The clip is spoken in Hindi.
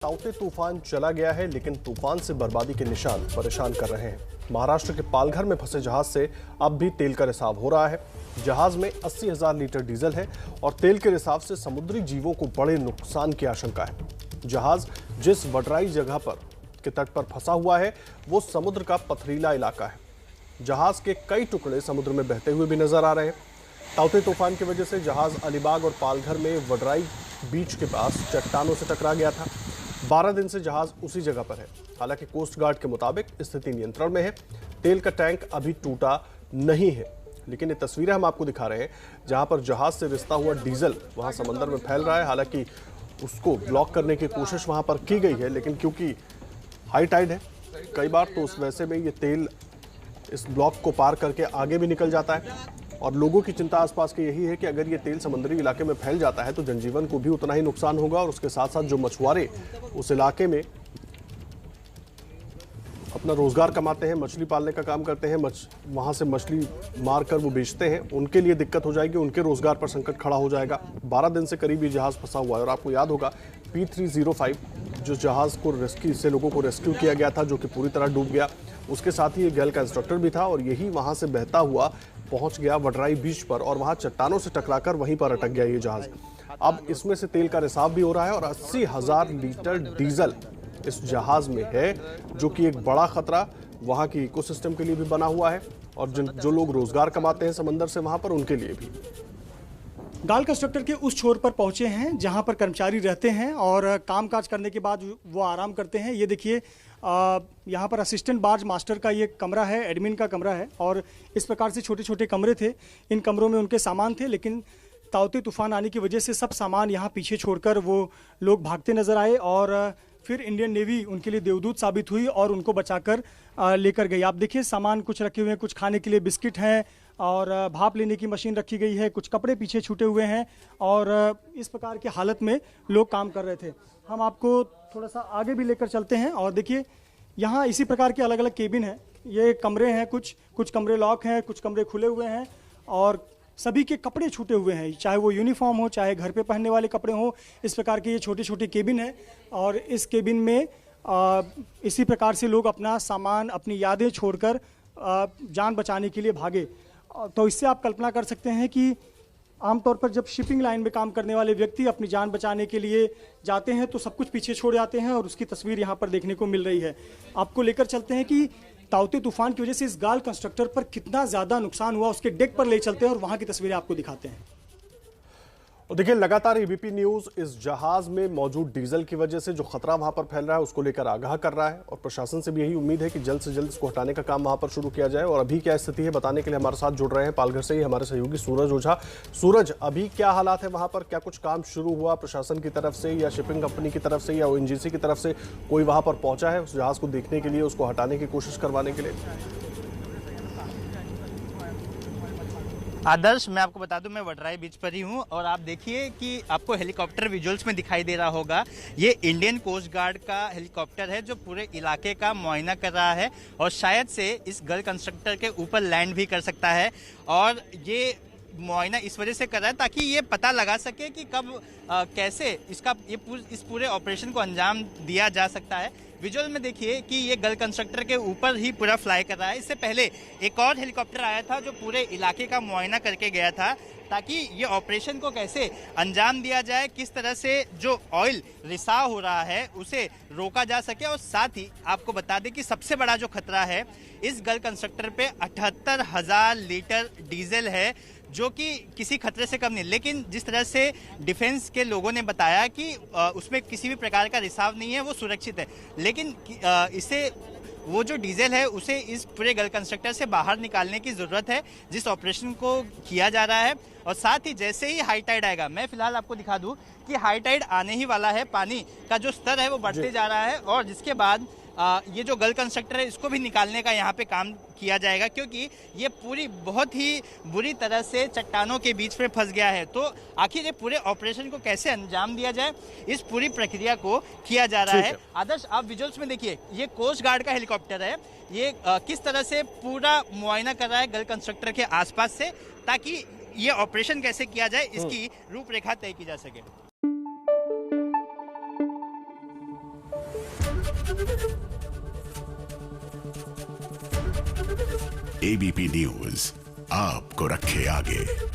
ताउते तूफान चला गया है, लेकिन तूफान से बर्बादी के निशान परेशान कर रहे हैं। महाराष्ट्र के पालघर में फंसे जहाज से अब भी तेल का रिसाव हो रहा है। जहाज में 80,000 लीटर डीजल है और तेल के रिसाव से समुद्री जीवों को बड़े नुकसान की आशंका है। जहाज जिस वडराई जगह पर के तट पर फंसा हुआ है वो समुद्र का पथरीला इलाका है। जहाज के कई टुकड़े समुद्र में बहते हुए भी नजर आ रहे हैं। ताउते तूफान की वजह से जहाज अलीबाग और पालघर में वडराई बीच के पास चट्टानों से टकरा गया था। 12 दिन से जहाज उसी जगह पर है। हालांकि कोस्ट गार्ड के मुताबिक स्थिति नियंत्रण में है। तेल का टैंक अभी टूटा नहीं है, लेकिन ये तस्वीरें हम आपको दिखा रहे हैं जहां पर जहाज से रिसता हुआ डीजल वहां समंदर में फैल रहा है। हालांकि उसको ब्लॉक करने की कोशिश वहां पर की गई है, लेकिन क्योंकि हाई टाइड है कई बार तो उस वैसे में ये तेल इस ब्लॉक को पार करके आगे भी निकल जाता है। और लोगों की चिंता आसपास की यही है कि अगर ये तेल समुद्री इलाके में फैल जाता है तो जनजीवन को भी उतना ही नुकसान होगा और उसके साथ साथ जो मछुआरे उस इलाके में अपना रोजगार कमाते हैं, मछली पालने का काम करते हैं, वहां से मछली मारकर वो बेचते हैं, उनके लिए दिक्कत हो जाएगी, उनके रोजगार पर संकट खड़ा हो जाएगा। 12 दिन से करीब ये जहाज फंसा हुआ है और आपको याद होगा P305 जो जहाज को रेस्क्यू से लोगों को रेस्क्यू किया गया था, जो कि पूरी तरह डूब गया, उसके साथ ही ये गैल का इंस्ट्रक्टर भी था और यही वहां से बहता हुआ पहुंच गया वडराई बीच पर और वहां चट्टानों से टकराकर वहीं पर अटक गया ये जहाज। अब इसमें से तेल का रिसाव भी हो रहा है और 80,000 लीटर डीजल इस जहाज में है, जो कि एक बड़ा खतरा वहां की इकोसिस्टम के लिए भी बना हुआ है और जो लोग रोजगार कमाते हैं समंदर से वहां पर उनके लिए भी। गाल कंस्ट्रक्टर के उस छोर पर पहुंचे हैं जहां पर कर्मचारी रहते हैं और कामकाज करने के बाद वो आराम करते हैं। ये देखिए यहाँ पर असिस्टेंट बार्ज मास्टर का ये कमरा है, एडमिन का कमरा है और इस प्रकार से छोटे छोटे कमरे थे। इन कमरों में उनके सामान थे, लेकिन ताउते तूफान आने की वजह से सब सामान यहाँ पीछे छोड़कर वो लोग भागते नजर आए और फिर इंडियन नेवी उनके लिए देवदूत साबित हुई और उनको बचाकर लेकर गई। आप देखिए सामान कुछ रखे हुए हैं, कुछ खाने के लिए बिस्किट हैं और भाप लेने की मशीन रखी गई है, कुछ कपड़े पीछे छूटे हुए हैं और इस प्रकार की हालत में लोग काम कर रहे थे। हम आपको थोड़ा सा आगे भी लेकर चलते हैं और देखिए यहाँ इसी प्रकार के अलग अलग केबिन हैं। ये कमरे हैं, कुछ कमरे लॉक हैं, कुछ कमरे खुले हुए हैं और सभी के कपड़े छूटे हुए हैं, चाहे वो यूनिफॉर्म हो, चाहे घर पे पहनने वाले कपड़े हो। इस प्रकार के ये छोटे छोटे केबिन हैं और इस केबिन में इसी प्रकार से लोग अपना सामान, अपनी यादें छोड़कर जान बचाने के लिए भागे। तो इससे आप कल्पना कर सकते हैं कि आमतौर पर जब शिपिंग लाइन में काम करने वाले व्यक्ति अपनी जान बचाने के लिए जाते हैं तो सब कुछ पीछे छोड़ जाते हैं और उसकी तस्वीर यहाँ पर देखने को मिल रही है। आपको लेकर चलते हैं कि ताउते तूफान की वजह से इस गाल कंस्ट्रक्टर पर कितना ज़्यादा नुकसान हुआ, उसके डेक पर ले चलते हैं और वहाँ की तस्वीरें आपको दिखाते हैं। और देखिए लगातार एबीपी न्यूज इस जहाज में मौजूद डीजल की वजह से जो खतरा वहां पर फैल रहा है उसको लेकर आगाह कर रहा है और प्रशासन से भी यही उम्मीद है कि जल्द से जल्द इसको हटाने का काम वहां पर शुरू किया जाए। और अभी क्या स्थिति है बताने के लिए हमारे साथ जुड़ रहे हैं पालघर से ही हमारे सहयोगी सूरज ओझा। सूरज, अभी क्या हालात है वहां पर? क्या कुछ काम शुरू हुआ प्रशासन की तरफ से या शिपिंग कंपनी की तरफ से या ओएनजीसी की तरफ से कोई वहां पर पहुंचा है उस जहाज को देखने के लिए, उसको हटाने की कोशिश करवाने के लिए? आदर्श, मैं आपको बता दूं मैं वडराई बीच पर ही हूं और आप देखिए कि आपको हेलीकॉप्टर विजुअल्स में दिखाई दे रहा होगा। ये इंडियन कोस्ट गार्ड का हेलीकॉप्टर है जो पूरे इलाके का मुआयना कर रहा है और शायद से इस गल कंस्ट्रक्टर के ऊपर लैंड भी कर सकता है। और ये मुआयना इस वजह से कर रहा है ताकि ये पता लगा सके कि कब कैसे इस पूरे ऑपरेशन को अंजाम दिया जा सकता है। विजुअल में देखिए कि ये गल कंस्ट्रक्टर के ऊपर ही पूरा फ्लाई कर रहा है। इससे पहले एक और हेलीकॉप्टर आया था जो पूरे इलाके का मुआयना करके गया था ताकि ये ऑपरेशन को कैसे अंजाम दिया जाए, किस तरह से जो ऑयल रिसाव हो रहा है उसे रोका जा सके। और साथ ही आपको बता दें कि सबसे बड़ा जो खतरा है इस गल कंस्ट्रक्टर पे 78,000 लीटर डीजल है जो कि किसी खतरे से कम नहीं। लेकिन जिस तरह से डिफेंस के लोगों ने बताया कि उसमें किसी भी प्रकार का रिसाव नहीं है, वो सुरक्षित है। लेकिन इसे वो जो डीजल है उसे इस पूरे गल कंस्ट्रक्टर से बाहर निकालने की ज़रूरत है जिस ऑपरेशन को किया जा रहा है। और साथ ही जैसे ही हाई टाइड आएगा, मैं फिलहाल आपको दिखा दूं कि हाई टाइड आने ही वाला है, पानी का जो स्तर है वो बढ़ते जा रहा है और जिसके बाद ये जो गल कंस्ट्रक्टर है इसको भी निकालने का यहाँ पे काम किया जाएगा क्योंकि ये पूरी बहुत ही बुरी तरह से चट्टानों के बीच में फंस गया है। तो आखिर ये पूरे ऑपरेशन को कैसे अंजाम दिया जाए, इस पूरी प्रक्रिया को किया जा रहा है। आदर्श, आप विजुअल्स में देखिए ये कोस्ट गार्ड का हेलीकॉप्टर है, ये किस तरह से पूरा मुआयना कर रहा है गल कंस्ट्रक्टर के आसपास से ताकि ये ऑपरेशन कैसे किया जाए इसकी रूपरेखा तय की जा सके। एबीपी न्यूज आपको रखे आगे।